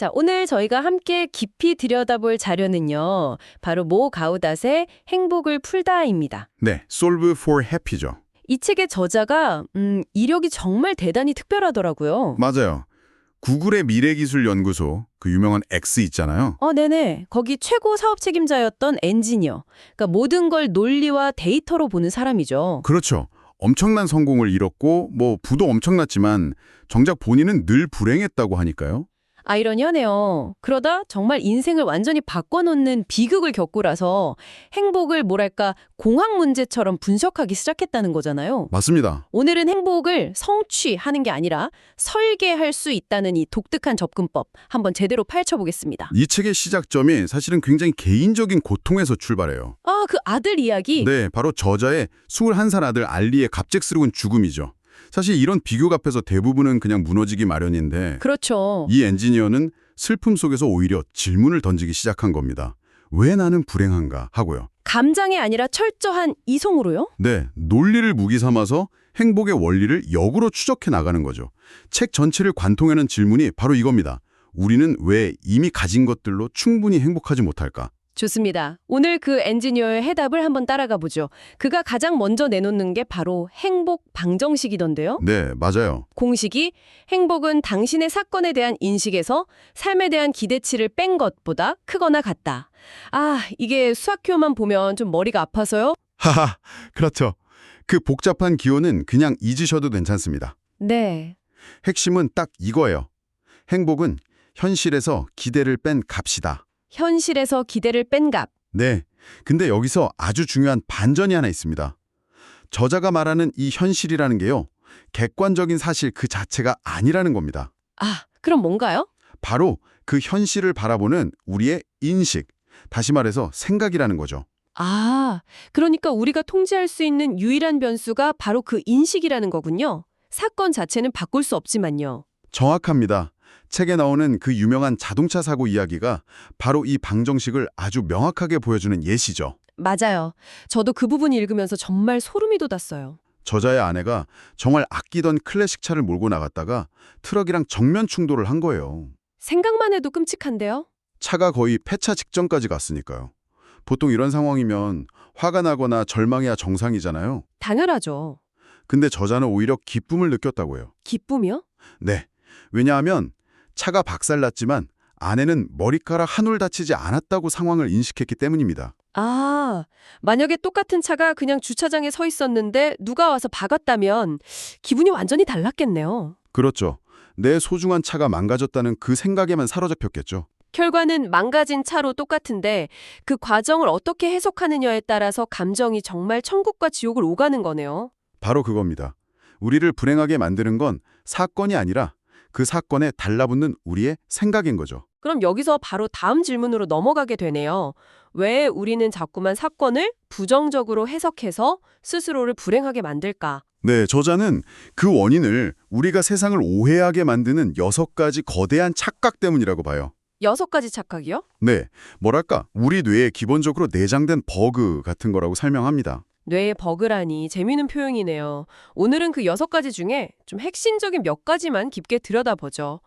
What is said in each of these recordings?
자, 오늘 저희가 함께 깊이 들여다볼 자료는요. 바로 모 가우닷의 행복을 풀다입니다. 네, Solve for Happy죠. 이 책의 저자가 이력이 정말 대단히 특별하더라고요. 맞아요. 구글의 미래기술연구소, 그 유명한 X 있잖아요. 네네. 거기 최고 사업 책임자였던 엔지니어. 그러니까 모든 걸 논리와 데이터로 보는 사람이죠. 그렇죠. 엄청난 성공을 이뤘고 부도 엄청났지만 정작 본인은 늘 불행했다고 하니까요. 아이러니하네요. 그러다 정말 인생을 완전히 바꿔놓는 비극을 겪고 나서 행복을 뭐랄까 공학 문제처럼 분석하기 시작했다는 거잖아요. 맞습니다. 오늘은 행복을 성취하는 게 아니라 설계할 수 있다는 이 독특한 접근법 한번 제대로 파헤쳐보겠습니다. 이 책의 시작점이 사실은 굉장히 개인적인 고통에서 출발해요. 그 아들 이야기? 네, 바로 저자의 21살 아들 알리의 갑작스러운 죽음이죠. 사실 이런 비극 앞에서 대부분은 그냥 무너지기 마련인데 그렇죠. 이 엔지니어는 슬픔 속에서 오히려 질문을 던지기 시작한 겁니다. 왜 나는 불행한가 하고요. 감정이 아니라 철저한 이성으로요? 네, 논리를 무기 삼아서 행복의 원리를 역으로 추적해 나가는 거죠. 책 전체를 관통하는 질문이 바로 이겁니다. 우리는 왜 이미 가진 것들로 충분히 행복하지 못할까? 좋습니다. 오늘 그 엔지니어의 해답을 한번 따라가 보죠. 그가 가장 먼저 내놓는 게 바로 행복 방정식이던데요. 네, 맞아요. 공식이 행복은 당신의 사건에 대한 인식에서 삶에 대한 기대치를 뺀 것보다 크거나 같다. 이게 수학표만 보면 좀 머리가 아파서요? 하하, 그렇죠. 그 복잡한 기호는 그냥 잊으셔도 괜찮습니다. 네. 핵심은 딱 이거예요. 행복은 현실에서 기대를 뺀 값이다. 현실에서 기대를 뺀 값. 네, 근데 여기서 아주 중요한 반전이 하나 있습니다. 저자가 말하는 이 현실이라는 게요, 객관적인 사실 그 자체가 아니라는 겁니다. 그럼 뭔가요? 바로 그 현실을 바라보는 우리의 인식, 다시 말해서 생각이라는 거죠. 그러니까 우리가 통제할 수 있는 유일한 변수가 바로 그 인식이라는 거군요. 사건 자체는 바꿀 수 없지만요. 정확합니다. 책에 나오는 그 유명한 자동차 사고 이야기가 바로 이 방정식을 아주 명확하게 보여주는 예시죠. 맞아요. 저도 그 부분 읽으면서 정말 소름이 돋았어요. 저자의 아내가 정말 아끼던 클래식 차를 몰고 나갔다가 트럭이랑 정면 충돌을 한 거예요. 생각만 해도 끔찍한데요? 차가 거의 폐차 직전까지 갔으니까요. 보통 이런 상황이면 화가 나거나 절망해야 정상이잖아요. 당연하죠. 근데 저자는 오히려 기쁨을 느꼈다고요. 기쁨이요? 네. 왜냐하면 차가 박살났지만 아내는 머리카락 한 올 다치지 않았다고 상황을 인식했기 때문입니다. 만약에 똑같은 차가 그냥 주차장에 서 있었는데 누가 와서 박았다면 기분이 완전히 달랐겠네요. 그렇죠. 내 소중한 차가 망가졌다는 그 생각에만 사로잡혔겠죠. 결과는 망가진 차로 똑같은데 그 과정을 어떻게 해석하느냐에 따라서 감정이 정말 천국과 지옥을 오가는 거네요. 바로 그겁니다. 우리를 불행하게 만드는 건 사건이 아니라 그 사건에 달라붙는 우리의 생각인 거죠. 그럼 여기서 바로 다음 질문으로 넘어가게 되네요. 왜 우리는 자꾸만 사건을 부정적으로 해석해서 스스로를 불행하게 만들까? 네, 저자는 그 원인을 우리가 세상을 오해하게 만드는 6가지 거대한 착각 때문이라고 봐요. 6가지 착각이요? 네, 뭐랄까 우리 뇌에 기본적으로 내장된 버그 같은 거라고 설명합니다. 뇌의 버그라니 재미있는 표현이네요. 오늘은 그 6가지 중에 좀 핵심적인 몇 가지만 깊게 들여다보죠.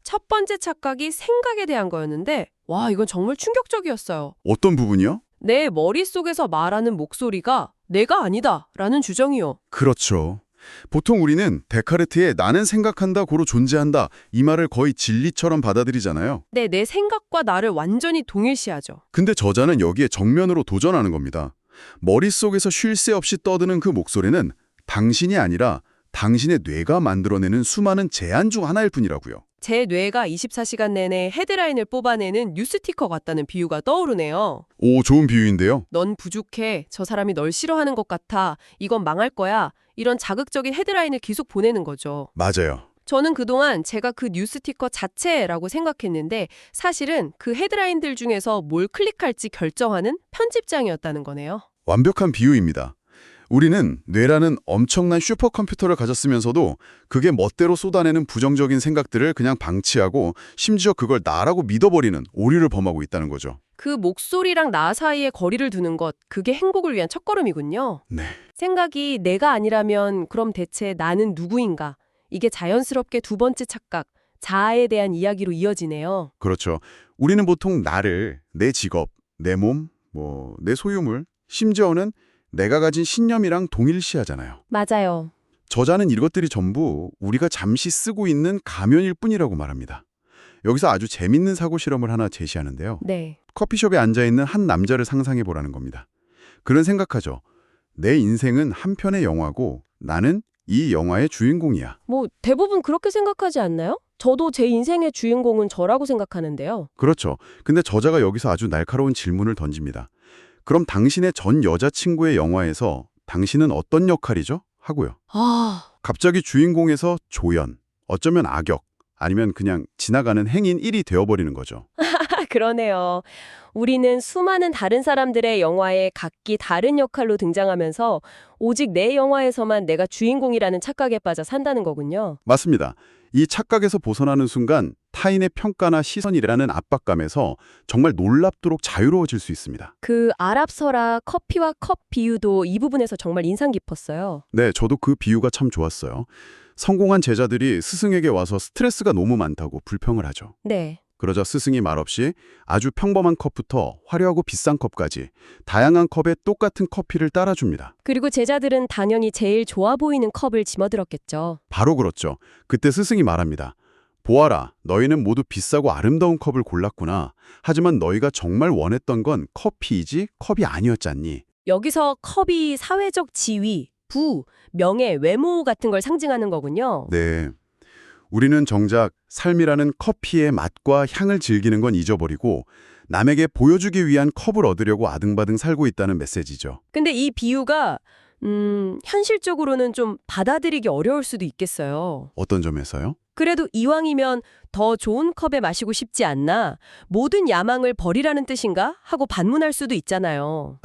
첫 번째 착각이 생각에 대한 거였는데 이건 정말 충격적이었어요. 어떤 부분이요? 내 머릿속에서 말하는 목소리가 내가 아니다 라는 주장이요. 그렇죠. 보통 우리는 데카르트의 나는 생각한다 고로 존재한다 이 말을 거의 진리처럼 받아들이잖아요. 네, 내 생각과 나를 완전히 동일시하죠. 근데 저자는 여기에 정면으로 도전하는 겁니다. 머릿속에서 쉴 새 없이 떠드는 그 목소리는 당신이 아니라 당신의 뇌가 만들어내는 수많은 제안 중 하나일 뿐이라고요. 제 뇌가 24시간 내내 헤드라인을 뽑아내는 뉴스 스티커 같다는 비유가 떠오르네요. 오, 좋은 비유인데요. 넌 부족해. 저 사람이 널 싫어하는 것 같아. 이건 망할 거야. 이런 자극적인 헤드라인을 계속 보내는 거죠. 맞아요. 저는 그동안 제가 그 뉴스 스티커 자체라고 생각했는데 사실은 그 헤드라인들 중에서 뭘 클릭할지 결정하는 편집장이었다는 거네요. 완벽한 비유입니다. 우리는 뇌라는 엄청난 슈퍼컴퓨터를 가졌으면서도 그게 멋대로 쏟아내는 부정적인 생각들을 그냥 방치하고 심지어 그걸 나라고 믿어버리는 오류를 범하고 있다는 거죠. 그 목소리랑 나 사이에 거리를 두는 것, 그게 행복을 위한 첫걸음이군요. 네. 생각이 내가 아니라면 그럼 대체 나는 누구인가? 이게 자연스럽게 두 번째 착각, 자아에 대한 이야기로 이어지네요. 그렇죠. 우리는 보통 나를, 내 직업, 내 몸, 내 소유물, 심지어는 내가 가진 신념이랑 동일시하잖아요. 맞아요. 저자는 이것들이 전부 우리가 잠시 쓰고 있는 가면일 뿐이라고 말합니다. 여기서 아주 재밌는 사고 실험을 하나 제시하는데요. 네. 커피숍에 앉아있는 한 남자를 상상해 보라는 겁니다. 그는 생각하죠. 내 인생은 한 편의 영화고 나는 이 영화의 주인공이야. 뭐 대부분 그렇게 생각하지 않나요? 저도 제 인생의 주인공은 저라고 생각하는데요. 그렇죠. 근데 저자가 여기서 아주 날카로운 질문을 던집니다. 그럼 당신의 전 여자친구의 영화에서 당신은 어떤 역할이죠? 하고요. 아, 갑자기 주인공에서 조연, 어쩌면 악역, 아니면 그냥 지나가는 행인 1이 되어버리는 거죠. 그러네요. 우리는 수많은 다른 사람들의 영화에 각기 다른 역할로 등장하면서 오직 내 영화에서만 내가 주인공이라는 착각에 빠져 산다는 거군요. 맞습니다. 이 착각에서 벗어나는 순간 타인의 평가나 시선이라는 압박감에서 정말 놀랍도록 자유로워질 수 있습니다. 그 아랍설화 커피와 컵 비유도 이 부분에서 정말 인상 깊었어요. 네, 저도 그 비유가 참 좋았어요. 성공한 제자들이 스승에게 와서 스트레스가 너무 많다고 불평을 하죠. 네. 그러자 스승이 말없이 아주 평범한 컵부터 화려하고 비싼 컵까지 다양한 컵에 똑같은 커피를 따라줍니다. 그리고 제자들은 당연히 제일 좋아 보이는 컵을 집어들었겠죠. 바로 그렇죠. 그때 스승이 말합니다. 보아라, 너희는 모두 비싸고 아름다운 컵을 골랐구나. 하지만 너희가 정말 원했던 건 커피이지 컵이 아니었잖니. 여기서 컵이 사회적 지위, 부, 명예, 외모 같은 걸 상징하는 거군요. 네. 우리는 정작 삶이라는 커피의 맛과 향을 즐기는 건 잊어버리고 남에게 보여주기 위한 컵을 얻으려고 아등바등 살고 있다는 메시지죠. 근데 이 비유가 현실적으로는 좀 받아들이기 어려울 수도 있겠어요. 어떤 점에서요? 그래도 이왕이면 더 좋은 컵에 마시고 싶지 않나? 모든 야망을 버리라는 뜻인가? 하고 반문할 수도 있잖아요.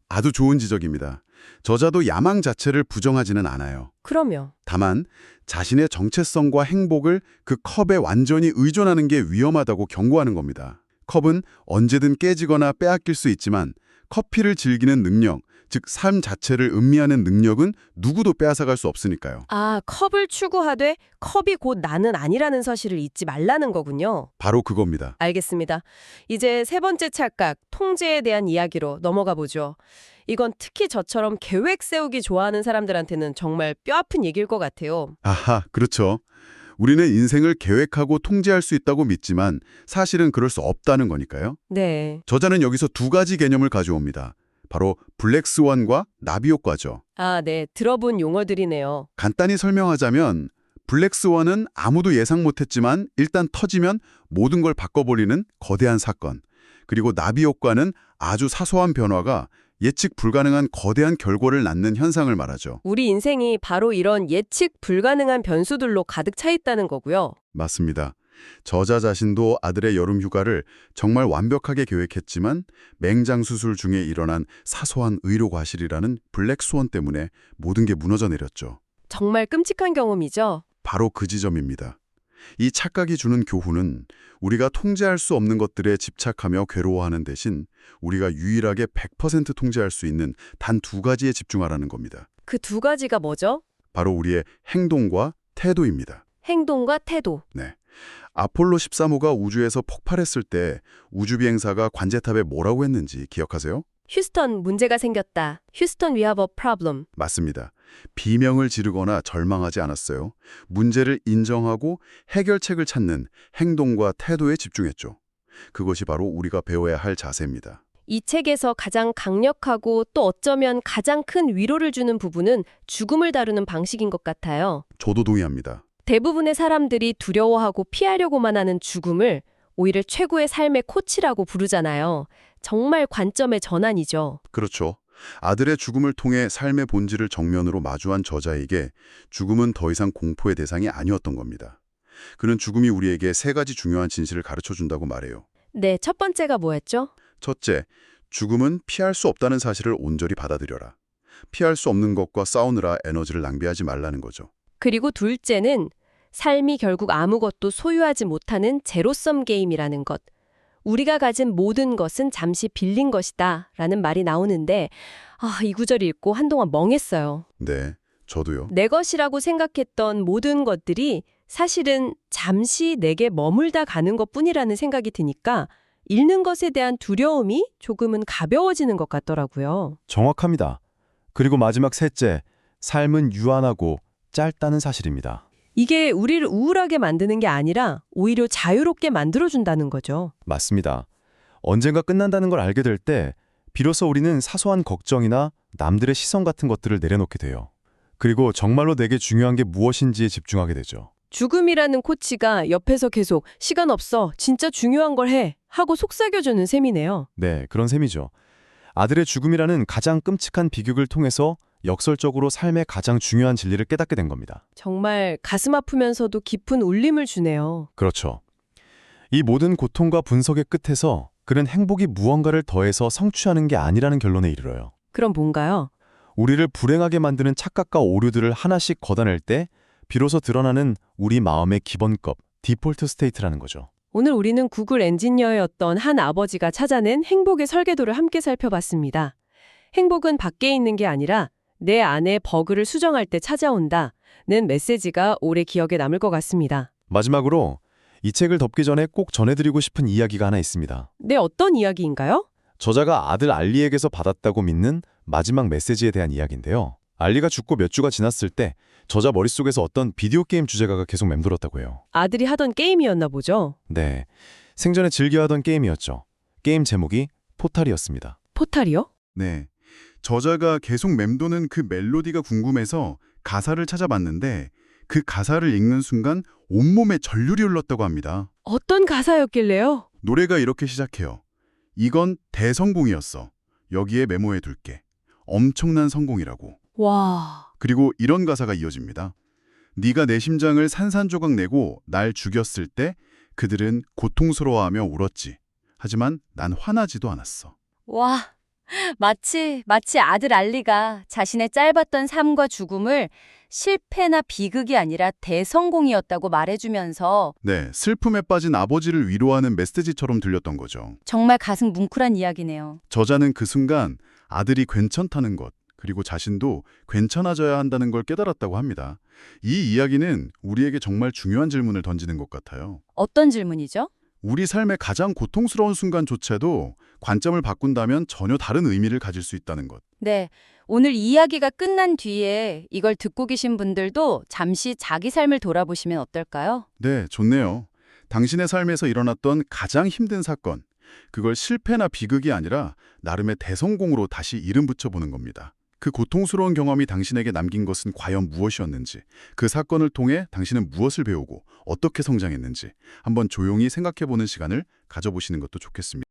아주 좋은 지적입니다. 저자도 야망 자체를 부정하지는 않아요. 그럼요. 다만 자신의 정체성과 행복을 그 컵에 완전히 의존하는 게 위험하다고 경고하는 겁니다. 컵은 언제든 깨지거나 빼앗길 수 있지만 커피를 즐기는 능력, 즉 삶 자체를 음미하는 능력은 누구도 빼앗아갈 수 없으니까요. 컵을 추구하되 컵이 곧 나는 아니라는 사실을 잊지 말라는 거군요. 바로 그겁니다. 알겠습니다. 이제 세 번째 착각, 통제에 대한 이야기로 넘어가 보죠. 이건 특히 저처럼 계획 세우기 좋아하는 사람들한테는 정말 뼈아픈 얘기일 것 같아요. 아하, 그렇죠. 우리는 인생을 계획하고 통제할 수 있다고 믿지만 사실은 그럴 수 없다는 거니까요. 네. 저자는 여기서 두 가지 개념을 가져옵니다. 바로 블랙스완과 나비 효과죠. 네. 들어본 용어들이네요. 간단히 설명하자면 블랙스완은 아무도 예상 못했지만 일단 터지면 모든 걸 바꿔버리는 거대한 사건. 그리고 나비 효과는 아주 사소한 변화가 예측 불가능한 거대한 결과를 낳는 현상을 말하죠. 우리 인생이 바로 이런 예측 불가능한 변수들로 가득 차 있다는 거고요. 맞습니다. 저자 자신도 아들의 여름 휴가를 정말 완벽하게 계획했지만 맹장 수술 중에 일어난 사소한 의료 과실이라는 블랙스원 때문에 모든 게 무너져 내렸죠. 정말 끔찍한 경험이죠. 바로 그 지점입니다. 이 착각이 주는 교훈은 우리가 통제할 수 없는 것들에 집착하며 괴로워하는 대신 우리가 유일하게 100% 통제할 수 있는 단 두 가지에 집중하라는 겁니다. 그 두 가지가 뭐죠? 바로 우리의 행동과 태도입니다. 행동과 태도. 네. 아폴로 13호가 우주에서 폭발했을 때 우주비행사가 관제탑에 뭐라고 했는지 기억하세요? 휴스턴, 문제가 생겼다. 휴스턴, we have a problem. 맞습니다. 비명을 지르거나 절망하지 않았어요. 문제를 인정하고 해결책을 찾는 행동과 태도에 집중했죠. 그것이 바로 우리가 배워야 할 자세입니다. 이 책에서 가장 강력하고 또 어쩌면 가장 큰 위로를 주는 부분은 죽음을 다루는 방식인 것 같아요. 저도 동의합니다. 대부분의 사람들이 두려워하고 피하려고만 하는 죽음을 오히려 최고의 삶의 코치라고 부르잖아요. 정말 관점의 전환이죠. 그렇죠. 아들의 죽음을 통해 삶의 본질을 정면으로 마주한 저자에게 죽음은 더 이상 공포의 대상이 아니었던 겁니다. 그는 죽음이 우리에게 세 가지 중요한 진실을 가르쳐준다고 말해요. 네, 첫 번째가 뭐였죠? 첫째, 죽음은 피할 수 없다는 사실을 온전히 받아들여라. 피할 수 없는 것과 싸우느라 에너지를 낭비하지 말라는 거죠. 그리고 둘째는 삶이 결국 아무것도 소유하지 못하는 제로섬 게임이라는 것. 우리가 가진 모든 것은 잠시 빌린 것이다 라는 말이 나오는데 이 구절 읽고 한동안 멍했어요. 네, 저도요. 내 것이라고 생각했던 모든 것들이 사실은 잠시 내게 머물다 가는 것뿐이라는 생각이 드니까 잃는 것에 대한 두려움이 조금은 가벼워지는 것 같더라고요. 정확합니다. 그리고 마지막 셋째, 삶은 유한하고 짧다는 사실입니다. 이게 우리를 우울하게 만드는 게 아니라 오히려 자유롭게 만들어준다는 거죠. 맞습니다. 언젠가 끝난다는 걸 알게 될 때 비로소 우리는 사소한 걱정이나 남들의 시선 같은 것들을 내려놓게 돼요. 그리고 정말로 내게 중요한 게 무엇인지에 집중하게 되죠. 죽음이라는 코치가 옆에서 계속 시간 없어, 진짜 중요한 걸 해 하고 속삭여주는 셈이네요. 네, 그런 셈이죠. 아들의 죽음이라는 가장 끔찍한 비극을 통해서 역설적으로 삶의 가장 중요한 진리를 깨닫게 된 겁니다. 정말 가슴 아프면서도 깊은 울림을 주네요. 그렇죠. 이 모든 고통과 분석의 끝에서 그는 행복이 무언가를 더해서 성취하는 게 아니라는 결론에 이르러요. 그럼 뭔가요? 우리를 불행하게 만드는 착각과 오류들을 하나씩 걷어낼 때 비로소 드러나는 우리 마음의 기본급, 디폴트 스테이트라는 거죠. 오늘 우리는 구글 엔지니어였던 한 아버지가 찾아낸 행복의 설계도를 함께 살펴봤습니다. 행복은 밖에 있는 게 아니라 내 안에 버그를 수정할 때 찾아온다는 메시지가 오래 기억에 남을 것 같습니다. 마지막으로 이 책을 덮기 전에 꼭 전해드리고 싶은 이야기가 하나 있습니다. 네, 어떤 이야기인가요? 저자가 아들 알리에게서 받았다고 믿는 마지막 메시지에 대한 이야기인데요. 알리가 죽고 몇 주가 지났을 때 저자 머릿속에서 어떤 비디오 게임 주제가가 계속 맴돌았다고 해요. 아들이 하던 게임이었나 보죠. 네, 생전에 즐겨하던 게임이었죠. 게임 제목이 포탈이었습니다. 포탈이요? 네. 저자가 계속 맴도는 그 멜로디가 궁금해서 가사를 찾아봤는데 그 가사를 읽는 순간 온몸에 전율이 흘렀다고 합니다. 어떤 가사였길래요? 노래가 이렇게 시작해요. 이건 대성공이었어. 여기에 메모해둘게. 엄청난 성공이라고. 와, 그리고 이런 가사가 이어집니다. 네가 내 심장을 산산조각 내고 날 죽였을 때 그들은 고통스러워하며 울었지. 하지만 난 화나지도 않았어. 와, 마치 아들 알리가 자신의 짧았던 삶과 죽음을 실패나 비극이 아니라 대성공이었다고 말해주면서 네, 슬픔에 빠진 아버지를 위로하는 메시지처럼 들렸던 거죠. 정말 가슴 뭉클한 이야기네요. 저자는 그 순간 아들이 괜찮다는 것, 그리고 자신도 괜찮아져야 한다는 걸 깨달았다고 합니다. 이 이야기는 우리에게 정말 중요한 질문을 던지는 것 같아요. 어떤 질문이죠? 우리 삶의 가장 고통스러운 순간조차도 관점을 바꾼다면 전혀 다른 의미를 가질 수 있다는 것. 네, 오늘 이야기가 끝난 뒤에 이걸 듣고 계신 분들도 잠시 자기 삶을 돌아보시면 어떨까요? 네, 좋네요. 당신의 삶에서 일어났던 가장 힘든 사건, 그걸 실패나 비극이 아니라 나름의 대성공으로 다시 이름 붙여보는 겁니다. 그 고통스러운 경험이 당신에게 남긴 것은 과연 무엇이었는지, 그 사건을 통해 당신은 무엇을 배우고 어떻게 성장했는지 한번 조용히 생각해보는 시간을 가져보시는 것도 좋겠습니다.